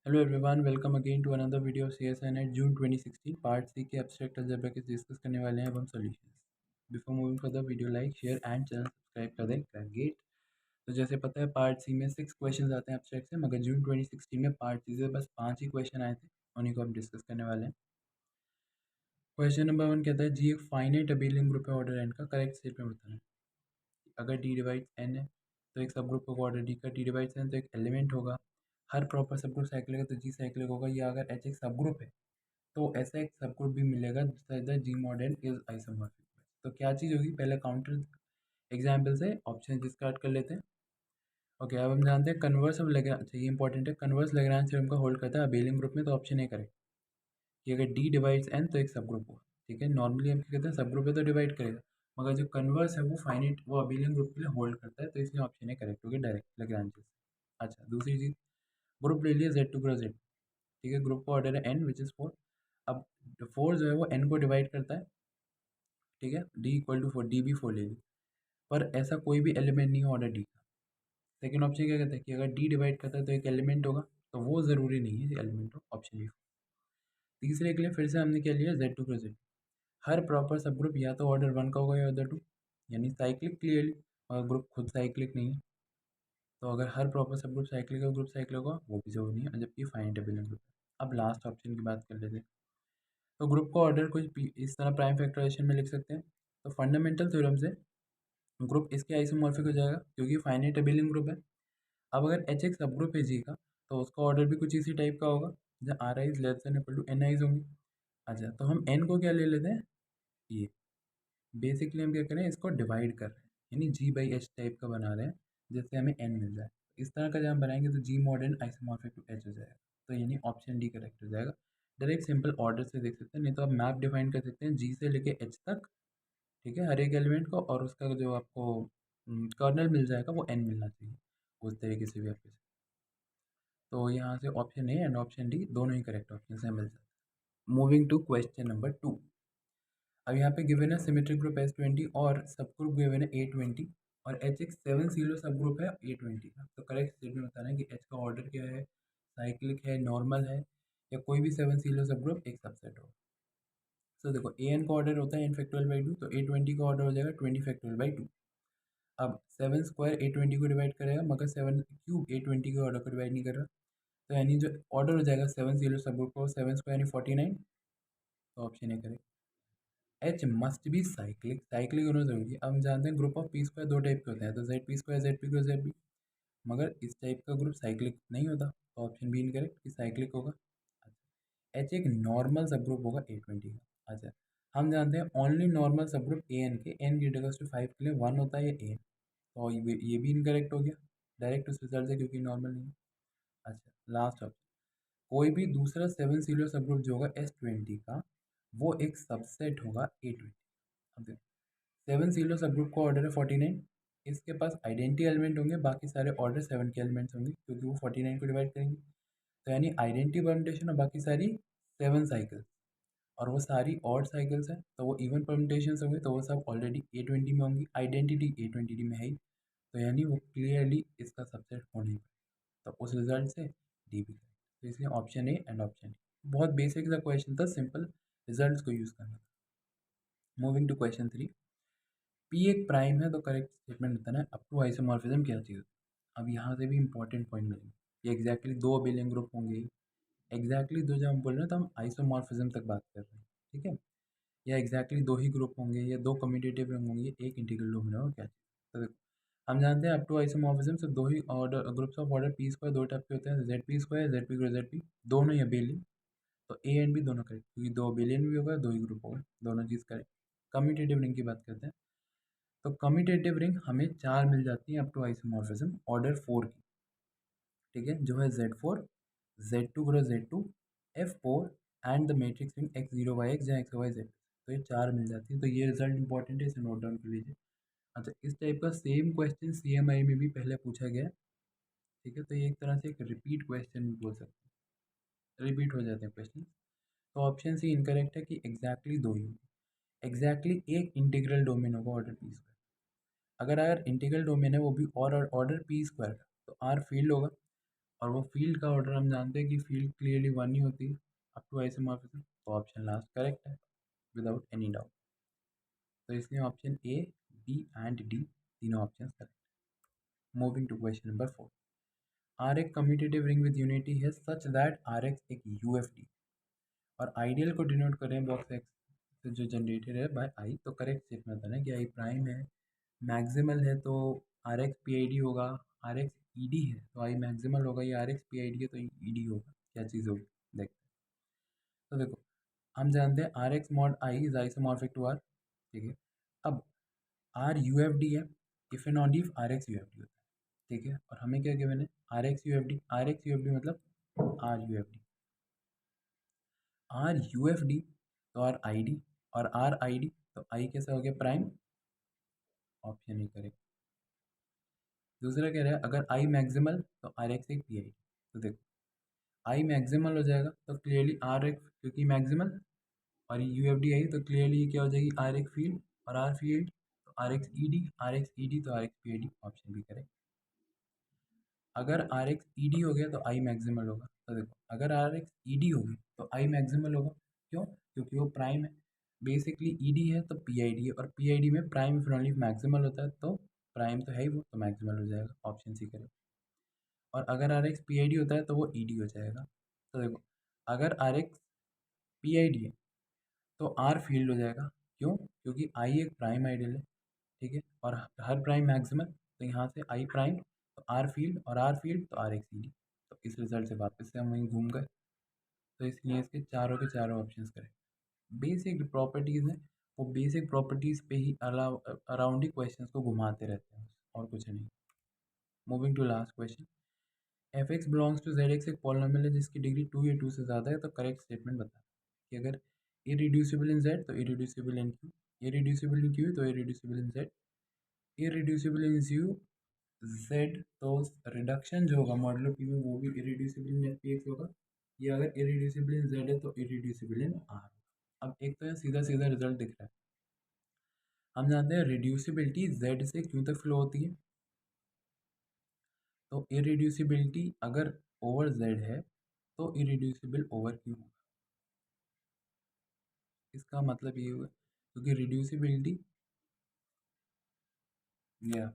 Hello everyone, welcome again to another video of CSNet June 2016 part C के abstract algebra के discuss करने वाले हैं अब हम solutions. Before moving further video like share and channel subscribe कर दें ग्रेट। तो जैसे पता है पार्ट सी में 6 क्वेश्चन आते हैं एब्स्ट्रैक्ट से, मगर जून 2016 में पार्ट सी से बस 5 ही क्वेश्चन आए थे, उन्हीं को हम डिस्कस करने वाले हैं। क्वेश्चन नंबर 1 कहता है जी एक फाइनाइट अबेलियन ग्रुप है ऑर्डर एन का, करेक्ट स्टेटमेंट बताना। अगर डी डिवाइड एन है तो एक सब ग्रुप होगा ऑर्डर डी का, डी डिवाइड एन तो एक एलिमेंट होगा। हर प्रॉपर सब ग्रुप साइक्लिक है तो जी साइक्लिक होगा, या अगर एच एक सब ग्रुप है तो ऐसा एक सब ग्रुप भी मिलेगा जिसका the G modern is isomorphic. तो क्या चीज़ होगी, पहले काउंटर एग्जाम्पल से ऑप्शन डिस्कार्ड कर लेते हैं। ओके, अब हम जानते हैं कन्वर्स ऑफ लेग्रांज। अच्छा, ये इंपॉर्टेंट है, कन्वर्स लेग्रांज थ्योरम का होल्ड करता है अबेलियन ग्रुप में, तो ऑप्शन ए करेक्ट कि अगर डी डिवाइड्स एन तो एक सब ग्रुप होगा। ठीक है, नॉर्मली हम क्या कहते हैं सब ग्रुप है तो डिवाइड करेगा, मगर जो कन्वर्स है वो फाइनाइट वो अबेलियन ग्रुप के लिए होल्ड करता है, तो इसलिए ऑप्शन ए करेक्ट होगी डायरेक्ट लेग्रांज से। अच्छा, दूसरी चीज़, ग्रुप ले लिया जेड टू क्रॉस जेड। ठीक है, ग्रुप का ऑर्डर है एन विच इज़ 4। अब 4 जो है वो एन को डिवाइड करता है। ठीक है, डी इक्वल टू 4, डी भी 4 ले ली, पर ऐसा कोई भी एलिमेंट नहीं है ऑर्डर डी का। सेकेंड ऑप्शन क्या कहता है कि अगर डी डिवाइड करता है तो एक एलिमेंट होगा, तो वो ज़रूरी नहीं है एलिमेंट हो, ऑप्शन बी। तीसरे के लिए फिर से हमने क्या लिया जेड टू क्रॉस जेड। हर प्रॉपर सब ग्रुप या तो ऑर्डर 1 का होगा या ऑर्डर 2, यानी साइक्लिक क्लियरली, और ग्रुप खुद साइक्लिक नहीं है। तो अगर हर प्रॉपर सब ग्रुप साइक्लिक है, ग्रुप साइक्लिक होगा, वो भी जरूरी नहीं है, जबकि फाइनाइट अबेलियन ग्रुप है। अब लास्ट ऑप्शन की बात कर लेते हैं। तो ग्रुप का ऑर्डर कुछ इस तरह प्राइम फैक्टराइजेशन में लिख सकते हैं। तो फंडामेंटल थ्योरम से ग्रुप इसके आइसोमॉर्फिक हो जाएगा क्योंकि फाइनाइट अबेलियन ग्रुप है। अब अगर एच एक सब ग्रुप है जी का, तो उसका ऑर्डर भी कुछ इसी टाइप का होगा, जहाँ R i's less than equal to N i's होंगी। अच्छा, तो हम एन को क्या ले लेते हैं, ये बेसिकली हम क्या करें, इसको डिवाइड कर रहे हैं, यानी जी बाई एच टाइप का बना रहे हैं, जिससे हमें एन मिल जाए। इस तरह का जब हम बनाएंगे तो जी मॉडर्न आइसोमॉर्फिक टू एच हो जाएगा, तो यानी ऑप्शन डी करेक्ट हो जाएगा। डायरेक्ट सिंपल ऑर्डर से देख सकते हैं, नहीं तो आप मैप डिफाइन कर सकते हैं जी से लेके एच तक। ठीक है, हर एक एलिमेंट को, और उसका जो आपको कर्नल मिल जाएगा वो एन मिलना चाहिए, उस तरीके से भी आपके। तो यहाँ से option A and option D दोनों ही करेक्ट ऑप्शन से मिल जाते हैं। Moving to question number 2। अब यहाँ पे गिवन है सिमेट्रिक ग्रुप S20 और सब ग्रुप गिवन है A20, और एच एक 7 सीलो सब ग्रुप है A20 का। तो करेक्ट स्टेटमेंट बताना है कि एच का ऑर्डर क्या है, साइक्लिक है, नॉर्मल है, या कोई भी 7 सीलो सब ग्रुप एक सबसेट हो। तो देखो ए एन का ऑर्डर होता है एन फैक्टोरियल बाई 2, तो A20 का ऑर्डर हो जाएगा 20 फैक्टोरियल बाई 2। अब 7 स्क्वायर A20 को डिवाइड करेगा, मगर 7 क्यूब A20 के ऑर्डर को डिवाइड नहीं कर रहा, तो यानी जो ऑर्डर हो जाएगा 7 सीलो सब ग्रुप को, 7 स्क्वायर यानी 49, तो option A correct. H must be cyclic, cyclic होना जरूरी है। अब हम जानते हैं ग्रुप ऑफ पी स्क्वायर दो टाइप के होते हैं, तो Z P square Z P cross Z P, मगर इस टाइप का ग्रुप साइक्लिक नहीं होता, तो ऑप्शन बी इनकरेक्ट कि साइक्लिक होगा। एच एक नॉर्मल सब ग्रुप होगा A20 का। अच्छा, हम जानते हैं ओनली नॉर्मल सब ग्रुप ए एन के एन ग्रेटर टू 5 के लिए 1 होता है या ए एन, तो ये भी इनकरेक्ट हो गया डायरेक्ट उस रिजल्ट से, क्योंकि नॉर्मल नहीं है। अच्छा, लास्ट ऑप्शन, कोई भी दूसरा 7 सीरियल सब ग्रुप जो होगा S20 का, वो एक सबसेट होगा A20। अब देखो, 7 सीलो सब ग्रुप का ऑर्डर है 49, इसके पास आइडेंटिटी एलिमेंट होंगे, बाकी सारे ऑर्डर 7 के एलिमेंट्स होंगे, क्योंकि वो 49 को डिवाइड करेंगे, तो यानी आइडेंटिटी परम्यूटेशन और बाकी सारी 7 साइकिल्स, और वो सारी ऑड साइकिल्स हैं, तो वो इवन परम्यूटेशन होंगे, तो वो सब ऑलरेडी A20 में होंगी, आइडेंटिटी A20 में है ही, तो यानी वो क्लियरली इसका सबसेट होने ही, तो उस रिजल्ट से डी भी करें, तो इसलिए option A and option D. बहुत बेसिक सा क्वेश्चन था, सिंपल रिजल्ट्स को यूज़ करना था। Moving to question 3। पी एक प्राइम है तो करेक्ट स्टेटमेंट बताना है अप टू आइसोमॉर्फिज्म क्या चीज़। अब यहाँ से भी इंपॉर्टेंट पॉइंट मिलेंगे, ये एग्जैक्टली दो अबेलियन ग्रुप होंगे, एग्जैक्टली दो, जब हम बोल रहे हैं तो हम आइसोमॉर्फिज्म तक बात कर रहे हैं। ठीक है, या एग्जैक्टली दो ही ग्रुप होंगे, या दो कम्यूटेटिव रिंग होंगे, एक इंटीग्रल डोमेन होगा, क्या चीज़। तो देखो, हम जानते हैं अप टू आइसोमॉर्फिज्म से दो ही order groups of order P square दो टाइप के होते हैं, Z P square Z P cross Z P, दोनों ही अबेलियन, तो ए एंड बी दोनों करेक्ट, क्योंकि दो अबेलियन भी होगा दो ही ग्रुप होगा, दोनों चीज़ करेक्ट। कम्यूटेटिव रिंग की बात करते हैं, तो कम्यूटेटिव रिंग हमें 4 मिल जाती है अप टू आइसोमॉर्फिज्म ऑर्डर 4 की। ठीक है, जो है Z4, Z2 cross Z2, F4 and the matrix ring X0 Y X जहाँ XY Z, तो ये 4 मिल जाती है, तो ये रिजल्ट इंपॉर्टेंट है, इसे नोट डाउन कर लीजिए। अच्छा, इस टाइप का सेम क्वेश्चन CMI में भी पहले पूछा गया है। ठीक है, तो ये एक तरह से एक रिपीट क्वेश्चन भी बोल सकते हैं, रिपीट हो जाते हैं क्वेश्चन। तो ऑप्शन सी इनकरेक्ट है कि एग्जैक्टली दो ही, एग्जैक्टली एक इंटीग्रल डोमेन होगा ऑर्डर पी स्क्वायर। अगर इंटीग्रल डोमेन है वो भी और ऑर्डर पी स्क्वायर का, तो आर फील्ड होगा, और वो फील्ड का ऑर्डर हम जानते हैं कि फील्ड क्लियरली वन ही होती है अप टू आइसोमॉर्फिज्म, तो ऑप्शन लास्ट करेक्ट है विदाउट एनी डाउट। तो इसलिए option A, B and D तीनों option correct. Moving to question number 4, R एक कम्यूटेटिव रिंग विद यूनिटी है सच दैट आर एक्स एक यूएफडी और आइडियल को डिनोट करें बॉक्स एक्स से जो जनरेटेड है बाय आई, तो करेक्ट स्टेटमेंट है ना कि आई प्राइम है, मैक्सिमल है तो R X P I D होगा, आर एक्स ई डी है तो आई मैक्सिमल होगा, या R X P I D है तो ई डी होगा, क्या चीज़ होगी देखते हैं। तो देखो हम जानते हैं R X mod I is isomorphic to R, ठीक है। अब आर यू एफ डी है, if and only if R X U F D होता है, ठीक है। और हमें क्या गिवन है, R X U F D, R X U F D मतलब R U F D, R U F D तो आर आई डी, और आर आई डी तो आई कैसे हो गया प्राइम, ऑप्शन ही करेक्ट। दूसरा कह रहा है अगर आई मैक्सिमल तो आर एक्स एक पी आई डी, तो देखो आई मैक्सिमल हो जाएगा तो क्लियरली आर एक्स क्योंकि मैक्सिमल, और यू एफ डी आई तो क्लियरली क्या हो जाएगी आर एक्स फील्ड, और आर फील्ड तो R X E D, R X E D तो R X P I D, option भी करेक्ट। अगर आर एक्स ई डी हो गया तो आई मैक्सिमल होगा, तो देखो अगर आर एक्स ई डी हो गई तो आई मैक्सिमल होगा, क्यों, क्योंकि वो प्राइम है, बेसिकली ई डी है तो पी आई डी है, और पी आई डी में प्राइम ओनली मैक्सिमल होता है, तो प्राइम तो है ही वो, तो मैक्सिमल हो जाएगा, ऑप्शन सी करेक्ट। और अगर R X P I D होता है तो वो ई डी हो जाएगा, तो देखो अगर R X P I D है तो आर फील्ड हो जाएगा, क्यों, क्योंकि आई एक प्राइम आइडियल है, ठीक है, और हर प्राइम मैक्सिमल, तो यहाँ से आई प्राइम तो आर फील्ड, और आर फील्ड तो आर एक्स ई डी, तो इस रिजल्ट से वापस से हम वहीं घूम गए, तो इसलिए इसके चारों के चारों ऑप्शन करें। बेसिक प्रॉपर्टीज़ हैं, वो बेसिक प्रॉपर्टीज़ पे ही अराउंड ही क्वेश्चन को घुमाते रहते हैं और कुछ नहीं। Moving to last question, F X belongs to Z X एक पॉलिनोमियल है जिसकी डिग्री 2 या 2 से ज़्यादा है, तो करेक्ट स्टेटमेंट बता कि अगर इरिड्यूसिबल इन जेड तो इरिड्यूसिबल इन क्यू, इरिड्यूसिबल इन क्यू तो irreducible in Z, irreducible in you Z, तो रिडक्शन जो होगा मॉडुलो पी में वो भी irreducible in F P x होगा, या अगर इरिड्यूसिबल इन जेड है तो इरिड्यूसिबल इन आर। अब एक तो यहाँ सीधा सीधा रिजल्ट दिख रहा है, हम जानते हैं रिड्यूसिबिलिटी जेड से क्यों तक फ्लो होती है, तो इरिड्यूसिबिलिटी अगर ओवर जेड है तो इरिड्यूसिबल ओवर क्यू होगा, इसका मतलब ये हुआ क्योंकि रिड्यूसिबिलिटी, या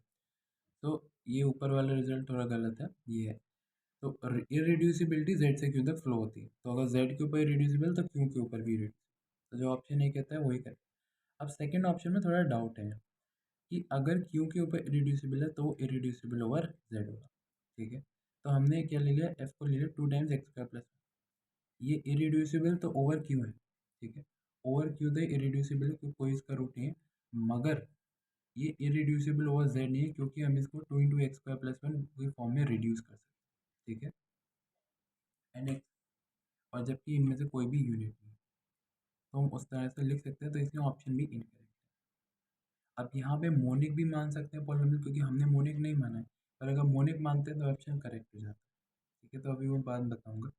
तो ये ऊपर वाला रिजल्ट थोड़ा गलत है, ये है, तो इरिड्यूसिबिलिटी जेड से क्यू तक फ्लो होती है, तो अगर जेड के ऊपर इरिड्यूसिबल तो क्यू के ऊपर भी इरिड्यूसिबल, तो जो ऑप्शन ए कहता है वही करें। अब सेकंड ऑप्शन में थोड़ा डाउट है कि अगर क्यू के ऊपर इरिड्यूसिबल है तो वो इरिड्यूसिबल ओवर जेड होगा, ठीक है। तो हमने क्या ले लिया, एफ को ले लिया 2 टाइम्स एक्स स्क्वायर प्लस, ये इरिड्यूसिबल तो ओवर क्यू है, ठीक है, ओवर क्यू तो इरिड्यूसिबल है क्योंकि कोई इसका रूट नहीं है, मगर ये इरिड्यूसिबल ओवर जेड नहीं है क्योंकि हम इसको 2 into x square plus one की फॉर्म में रिड्यूस कर सकते हैं, ठीक है, एंड एक्स, और जबकि इनमें से कोई भी यूनिट नहीं, तो हम उस तरह से लिख सकते हैं, तो इसलिए ऑप्शन भी इनकरेक्ट है। अब यहाँ पे मोनिक भी मान सकते हैं पॉलिनोमियल, क्योंकि हमने मोनिक नहीं माना है, पर अगर मोनिक मानते हैं तो ऑप्शन करेक्ट हो जाता है, ठीक है, तो अभी वो बात बताऊँगा।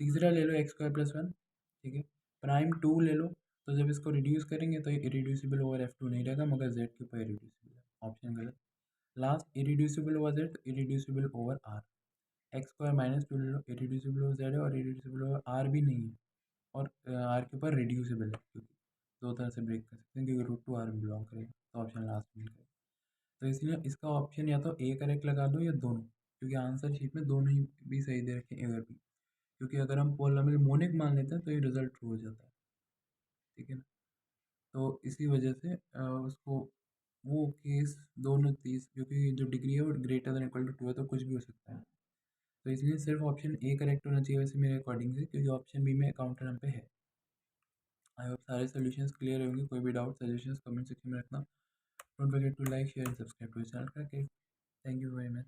तीसरा ले लो एक्स स्क्वायर प्लस वन, ठीक है, प्राइम 2 ले लो, तो जब इसको रिड्यूस करेंगे तो ये इरिड्यूसिबल ओवर एफ टू नहीं रहेगा, मगर जेड के ऊपर इरिड्यूसिबल है, ऑप्शन गलत। लास्ट इरिड्यूसिबल ओवर जेड तो irreducible over R, X square minus 2 ले लो, इरिड्यूसिबल ओवर जेड है और इरिड्यूसिबल ओवर आर भी नहीं है, और आर के ऊपर रिड्यूसिबल है, क्योंकि दो तरह से ब्रेक कर सकते हैं क्योंकि रूट टू आर में बिलोंग करेगा, तो ऑप्शन लास्ट में करेगा, तो इसलिए इसका ऑप्शन या तो ए करेक्ट लगा दो या दोनों, क्योंकि आंसर शीट में दोनों ही भी सही दे रखे हैं, ए और बी, क्योंकि अगर हम पॉलिनोमियल मोनिक मान लेते हैं तो ये रिजल्ट ट्रू हो जाता है, ठीक है ना। तो इसी वजह से उसको वो केस दोनों तीस, क्योंकि जो डिग्री है वो ग्रेटर देन इक्वल टू 2 है तो कुछ भी हो सकता है, तो इसलिए सिर्फ ऑप्शन ए करेक्ट होना चाहिए वैसे मेरे अकॉर्डिंग से, क्योंकि ऑप्शन बी में काउंटर हम पे है। आई होप सारे सॉल्यूशंस क्लियर होंगे, कोई भी डाउट सजेशंस कमेंट सेक्शन में रखना, don't forget to like share and subscribe to channel करके, थैंक यू वेरी मच।